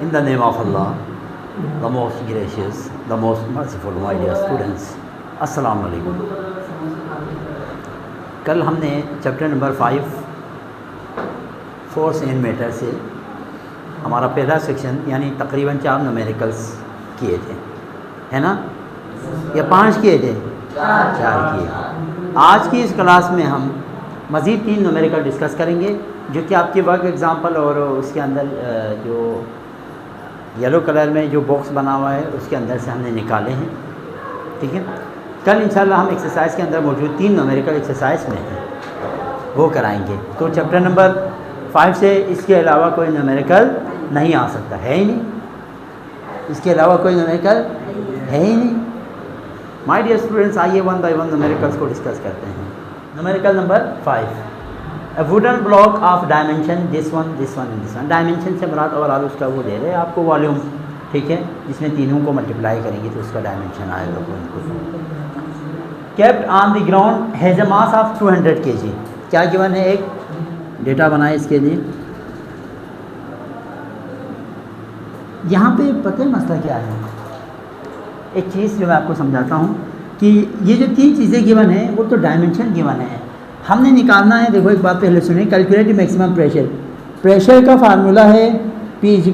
In the name of Allah, the most gracious, the most merciful, my dear students, अस्सलाम वालेकुम। कल हमने chapter number 5 force in matter से हमारा पहला सेक्शन यानी तकरीबन 4 न्यूमेरिकल्स किए थे, है ना, या 5 किए थे? 4 किए। आज की इस क्लास में हम मज़ीद 3 न्यूमेरिकल डिस्कस करेंगे जो कि आपके वर्क एग्जांपल और उसके अंदर जो येलो कलर में जो बॉक्स बना हुआ है उसके अंदर से हमने निकाले हैं, ठीक है। कल इंशाल्लाह हम एक्सरसाइज के अंदर मौजूद 3 न्यूमेरिकल एक्सरसाइज में हैं वो कराएंगे। तो चैप्टर नंबर 5 से इसके अलावा कोई न्यूमेरिकल नहीं आ सकता, है ही नहीं, इसके अलावा कोई न्यूमेरिकल है ही नहीं। माय डियर स्टूडेंट्स, आइए 1 बाय 1 न्यूमेरिकल्स को डिस्कस करते हैं। Numerical number 5, A wooden block of dimension this one and this one। Dimension से मुराद ओवरऑल उसका वो दे रहे हैं आपको वॉल्यूम, ठीक है, जिसमें तीनों को मल्टीप्लाई करेंगे तो उसका डायमेंशन आएगा। Kept on the ground has a mass of 200 kg। क्या गिवन है? एक डेटा बनाए इसके लिए। यहाँ पे पता है मसला क्या है? एक चीज़ जो मैं आपको समझाता हूँ कि ये जो 3 चीज़ें गिवन है वो तो डायमेंशन गिवन है, हमने निकालना है। देखो एक बात पहले सुनिए, कैलकुलेट मैक्सिमम प्रेशर। प्रेशर का फार्मूला है P =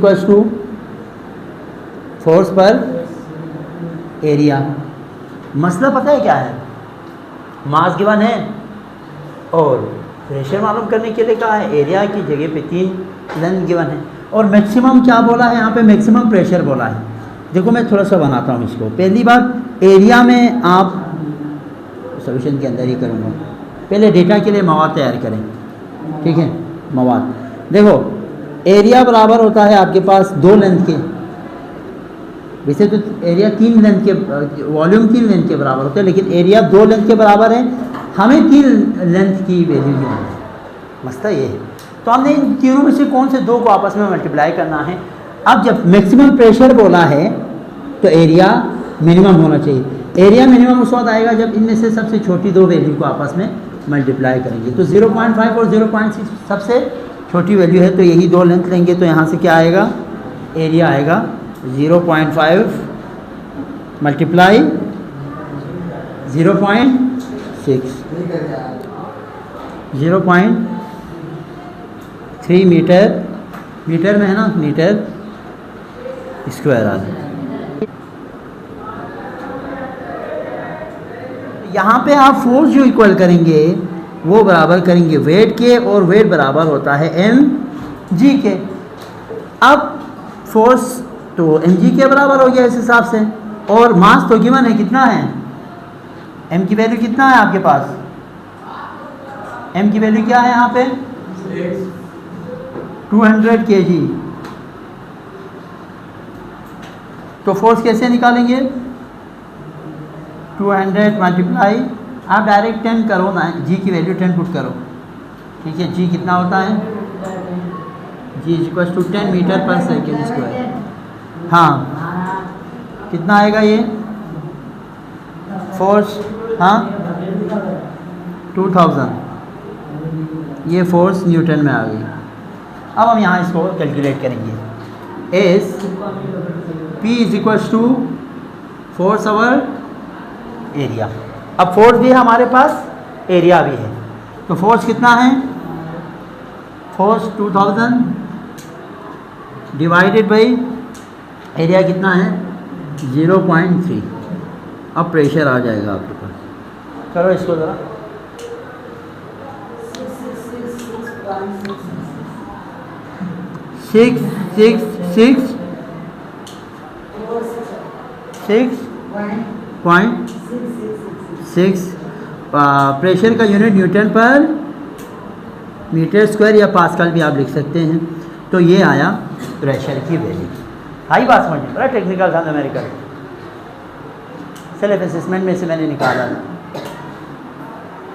फोर्स पर एरिया। मसला पता है क्या है? मास गिवन है और प्रेशर मालूम करने के लिए कहा है, एरिया की जगह पे 3 लेंथ गिवन है और मैक्सिमम क्या बोला है यहाँ पे? मैक्सिमम प्रेशर बोला है। देखो मैं थोड़ा सा बनाता हूँ इसको। पहली बात, एरिया में आप सोल्यूशन के अंदर ही करूँगा, पहले डेटा के लिए मवाद तैयार करें, ठीक है। मवाद देखो, एरिया बराबर होता है आपके पास 2 लेंथ के, वैसे तो एरिया 3 लेंथ के, वॉल्यूम 3 लेंथ के बराबर होता है, लेकिन एरिया 2 लेंथ के बराबर है, हमें 3 लेंथ की वैल्यू गिवन है। मसला ये है, तो हमने इन तीनों में से कौन से 2 को आपस में मल्टीप्लाई करना है। अब जब मैक्सिमम प्रेशर बोला है तो एरिया मिनिमम होना चाहिए। एरिया मिनिमम उस वक्त आएगा जब इनमें से सबसे छोटी 2 वैल्यू को आपस में मल्टीप्लाई करेंगे। तो 0.5 और 0.6 सबसे छोटी वैल्यू है, तो यही 2 लेंथ लेंगे तो यहाँ से क्या आएगा? एरिया आएगा 0.5 मल्टीप्लाई 0.6, 0.3 मीटर, मीटर में है ना, मीटर स्क्वायर आ जाए। यहाँ पे आप फोर्स जो इक्वल करेंगे वो बराबर करेंगे वेट के, और वेट बराबर होता है mg के। अब फोर्स तो mg के बराबर हो गया इस हिसाब से, और मास तो गिवन है, कितना है? m की वैल्यू कितना है आपके पास? m की वैल्यू क्या है यहाँ पे? 200 kg। तो फोर्स कैसे निकालेंगे? 200 मल्टीप्लाई, आप डायरेक्ट 10 करो ना, g की वैल्यू 10 पुट करो, ठीक है। g कितना होता है? g = 10 मीटर पर सेकेंड स्क्वायर। हाँ, कितना आएगा ये फोर्स? हाँ, 2000। ये फोर्स न्यूटन में आ गई। अब हम यहाँ इसको कैलकुलेट करेंगे। S P = force over area. अब फोर्स भी है हमारे पास, एरिया भी है, तो फोर्स कितना है? फोर्स 2000 डिवाइडेड बाई एरिया कितना है? 0.3। अब प्रेशर आ जाएगा आपके पास। करो इसको ज़रा। सिक्स प्रेशर का यूनिट न्यूटन पर मीटर स्क्वायर या पास्कल भी आप लिख सकते हैं। तो ये आया प्रेशर की वैल्यू। हाई बात समझिए, बड़ा टेक्निकल था न्यूमेरिकल, सेल्फ असेसमेंट में से मैंने निकाला।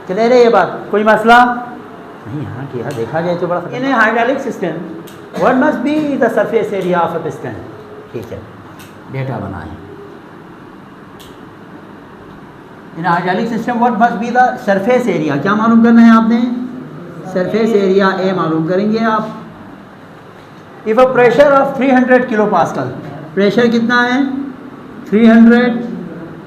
चले रहे ये बात, कोई मसला नहीं? हाँ किया, देखा जाए तो बड़ा। इन hydraulic system what must be the surface area of a piston, ठीक है, डेटा बनाएं। इन hydraulic system what must be the surface area, क्या मालूम करना है आपने? सरफेस एरिया ए मालूम करेंगे आप। If a pressure of 300 kilo pascal, pressure कितना है 300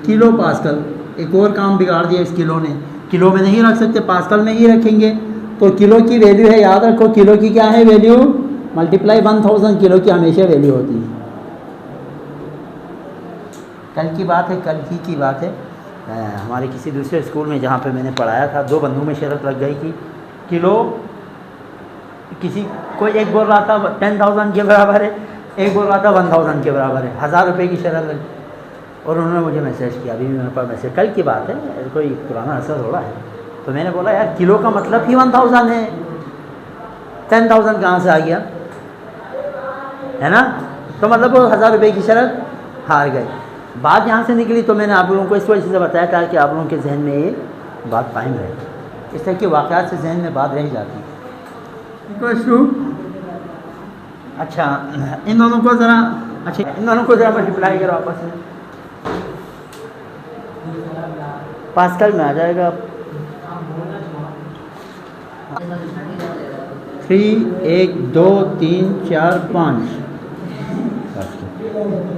किलो पास्कल। एक और काम बिगाड़ दिया इस किलो ने, किलो में नहीं रख सकते, पास्कल में ही रखेंगे। तो किलो की वैल्यू है, याद रखो किलो की क्या है वैल्यू, मल्टीप्लाई 1000, किलो की हमेशा वैल्यू होती है। कल की बात है, कल की बात है, हमारे किसी दूसरे स्कूल में जहाँ पे मैंने पढ़ाया था, 2 बंधुओं में शर्त लग गई कि किलो, किसी कोई एक बोल रहा था 10,000 के बराबर है, एक बोल रहा था 1000 के बराबर है, 1000 रुपये की शर्त लगी। और उन्होंने मुझे मैसेज किया, अभी भी मेरे पास मैसेज, कल की बात है, कोई पुराना असर हो रहा है। तो मैंने बोला यार किलो का मतलब ही 1000 है, 10,000 कहाँ से आ गया, है ना। तो मतलब वो 1000 रुपये की शर्त हार गए। बात यहाँ से निकली तो मैंने आप लोगों को इस वजह से बताया था कि आप लोगों के जहन में ये बात कायम रहे। इस तरह के वाक़यात से जहन में बात रह जाती है। अच्छा इन दोनों को ज़रा, अच्छा इन दोनों को ज़रा मल्टीप्लाई करो आपस में, पास्कल में आ जाएगा 3, 1, 2, 3, 4, 5।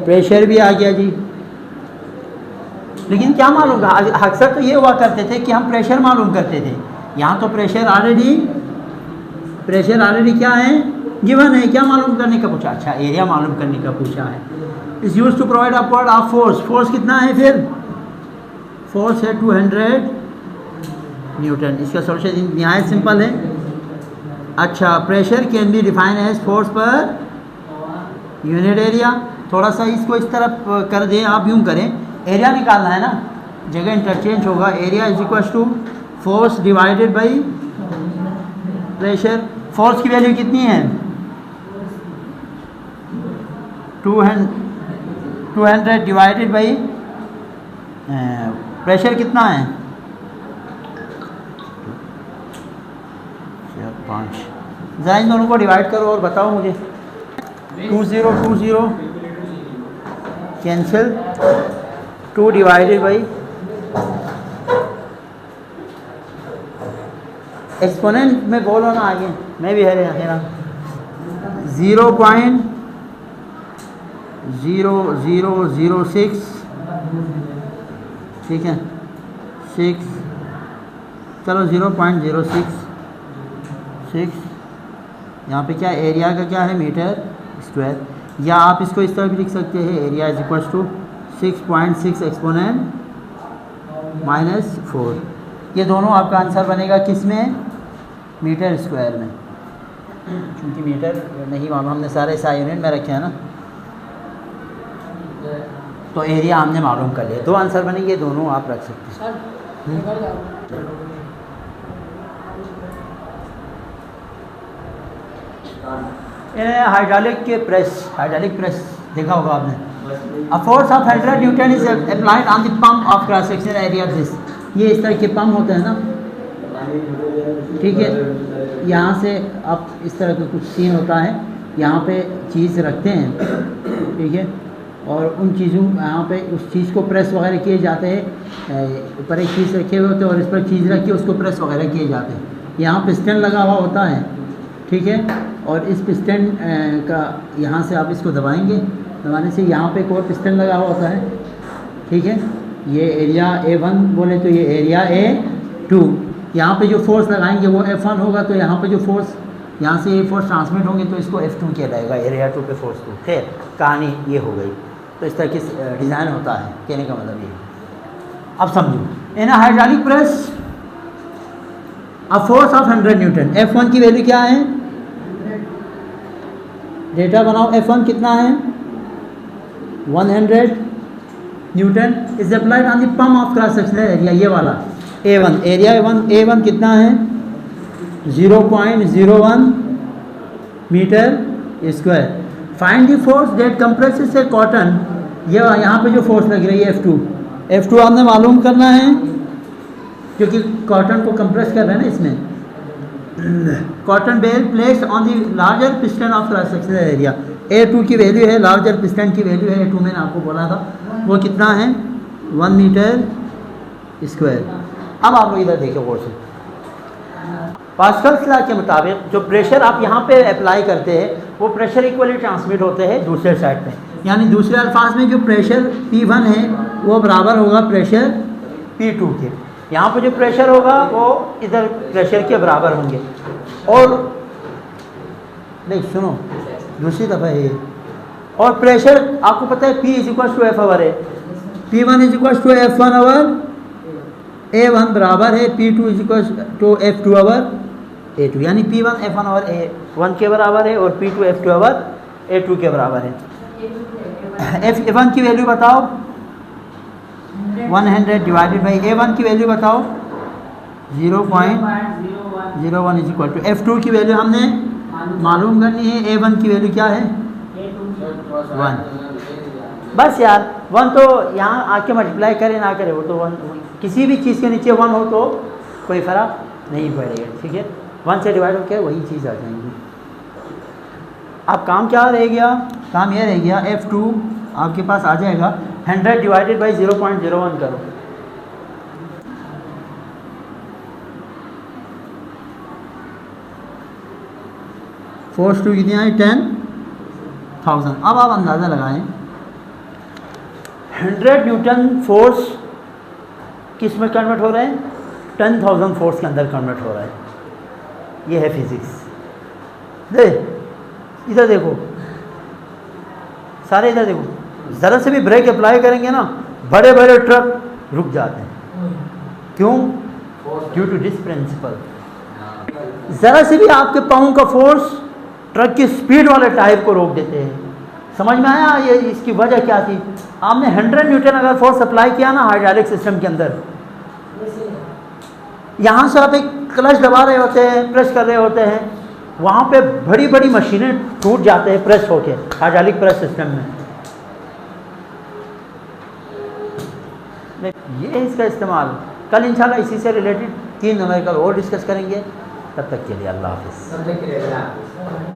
प्रेशर भी आ गया जी। लेकिन क्या मालूम था, अक्सर तो ये हुआ करते थे कि हम प्रेशर मालूम करते थे। यहाँ तो प्रेशर ऑलरेडी क्या है, गिवन है। क्या मालूम करने का पूछा, अच्छा एरिया मालूम करने का पूछा है। Is used to provide upward of force, force कितना है, फिर फोर्स है 200 न्यूटन। इसका सोल्यूशन निहायत सिंपल है। अच्छा pressure can be define as force per unit area. थोड़ा सा इसको इस तरफ कर दें, आप यूँ करें, एरिया निकालना है ना, जगह इंटरचेंज होगा। Area is equal to force divided by pressure. Force की वैल्यू कितनी है 200 डिवाइडेड बाई प्रेशर कितना है 5। ज़रा इन दोनों को डिवाइड करो और बताओ मुझे। 20 कैंसिल, 2 डिवाइडेड बाई एक्सपोनेंट में बोलो ना आगे, मैं भी है 0.0006, ठीक है 6, चलो 0.066। यहाँ पे क्या एरिया का क्या है मीटर स्क्वायर, या आप इसको इस तरह भी लिख सकते हैं, area is equal to 6.6 exponent -4। ये दोनों आपका आंसर बनेगा किस में, मीटर स्क्वायर में। क्योंकि मीटर नहीं मालूम, हमने सारे SI यूनिट में रखे हैं ना, तो एरिया हमने मालूम कर लिया। 2 आंसर बनेंगे, दोनों आप रख सकते हैं। हाइड्रोलिक प्रेस देखा होगा आपने। A force of 100 Newton is applied on the pump of cross sectional area of this। ये इस तरह के पंप होते हैं ना, ठीक है। यहाँ से आप इस तरह का कुछ सीन होता है, यहाँ पे चीज़ रखते हैं, ठीक है, और उन चीज़ों यहाँ पे उस चीज़ को प्रेस वगैरह किए जाते हैं। ऊपर एक चीज़ रखे हुए होते हैं और इस पर चीज़ रख के उसको प्रेस वगैरह किए जाते हैं। यहाँ पिस्टन लगा हुआ होता है, ठीक है, और इस पिस्टन का यहाँ से आप इसको दबाएंगे, दबाने से यहाँ पे एक और पिस्टन लगा हुआ होता है, ठीक है। ये एरिया A1 बोले तो ये एरिया A2। यहाँ पे जो फोर्स लगाएंगे वो F1 होगा, तो यहाँ पे जो फोर्स यहाँ से ये फोर्स ट्रांसमिट होंगे तो इसको F2 किया जाएगा, एरिया 2 पे फोर्स 2। खैर कहानी ये हो गई। तो इस तरह की डिज़ाइन होता है, कहने का मतलब ये। अब समझो, इन hydraulic press a force of 100 Newton, F1 की वैल्यू क्या है, डेटा बनाओ। F1 कितना है 100 newton is applied on the pump of cross sectional area. ये वाला A1, एरिया A1 कितना है 0.01 metre square. Find the force that compresses a cotton. ये यहाँ पे जो फोर्स लग रही है F2 आपने मालूम करना है, क्योंकि कॉटन को कंप्रेस कर रहे हैं ना इसमें। Cotton bale placed on the larger piston of cross sectional area. A2 की वैल्यू है, लार्जर पिस्टन की वैल्यू है A2, मैंने आपको बोला था वो कितना है 1 मीटर स्क्वायर। अब आप लोग इधर देखो गौर से, पास्कल्स लॉ के मुताबिक जो प्रेशर आप यहाँ पे अप्लाई करते हैं वो प्रेशर इक्वली ट्रांसमिट होते हैं दूसरे साइड पे, यानी दूसरे अल्फाज में जो प्रेशर P1 है वो बराबर होगा प्रेशर P2 के। यहाँ पे जो प्रेशर होगा वो इधर प्रेशर के बराबर होंगे। और नहीं सुनो, दूसरी दफ़ा है, और प्रेशर आपको पता है P = F आवर है, P1 = F1 आवर A1 बराबर है P2 = F2 आवर A2, यानी P1 F1 आवर A1 के बराबर है और P2 F2 आवर A2 के बराबर है। F1 की वैल्यू बताओ, 100 डिवाइडेड बाई A1 की वैल्यू बताओ 0.01 = F2 की वैल्यू हमने मालूम करनी है। A1 की वैल्यू क्या है 1। बस यार 1 तो यहाँ आके मल्टीप्लाई करे ना करे वो तो 1, किसी भी चीज़ के नीचे 1 हो तो कोई फ़र्क नहीं पड़ेगा, ठीक है। 1 से डिवाइड होकर वही चीज़ आ जाएंगी। अब काम क्या रह गया, काम यह रह गया F2 आपके पास आ जाएगा 100 डिवाइडेड बाई 0.01 करो, फोर्स 2 कितनी आई 10,000। अब आप अंदाज़ा लगाएं 100 न्यूटन फोर्स किस में कन्वर्ट हो रहा है, 10,000 फोर्स के अंदर कन्वर्ट हो रहा है। ये है फिज़िक्स। दे इधर देखो, सारे इधर देखो, ज़रा से भी ब्रेक अप्लाई करेंगे ना बड़े बड़े ट्रक रुक जाते हैं। क्यों? Due to this principle. ज़रा से भी आपके पाँव का फोर्स ट्रक की स्पीड वाले टायर को रोक देते हैं। समझ में आया ये इसकी वजह क्या थी? आपने 100 न्यूटन अगर फोर्स अप्लाई किया ना हाइड्रोलिक सिस्टम के अंदर, यहाँ से आप एक क्लच दबा रहे होते हैं, प्रेस कर रहे होते हैं, वहाँ पे बड़ी बड़ी मशीनें टूट जाते हैं प्रेस होके हाइड्रोलिक प्रेस सिस्टम में। ये है इसका इस्तेमाल। कल इंशाल्लाह इसी से रिलेटेड 3 न्यूमेरिकल और डिस्कस करेंगे। तब तक के लिए अल्लाह हाफ़िज़।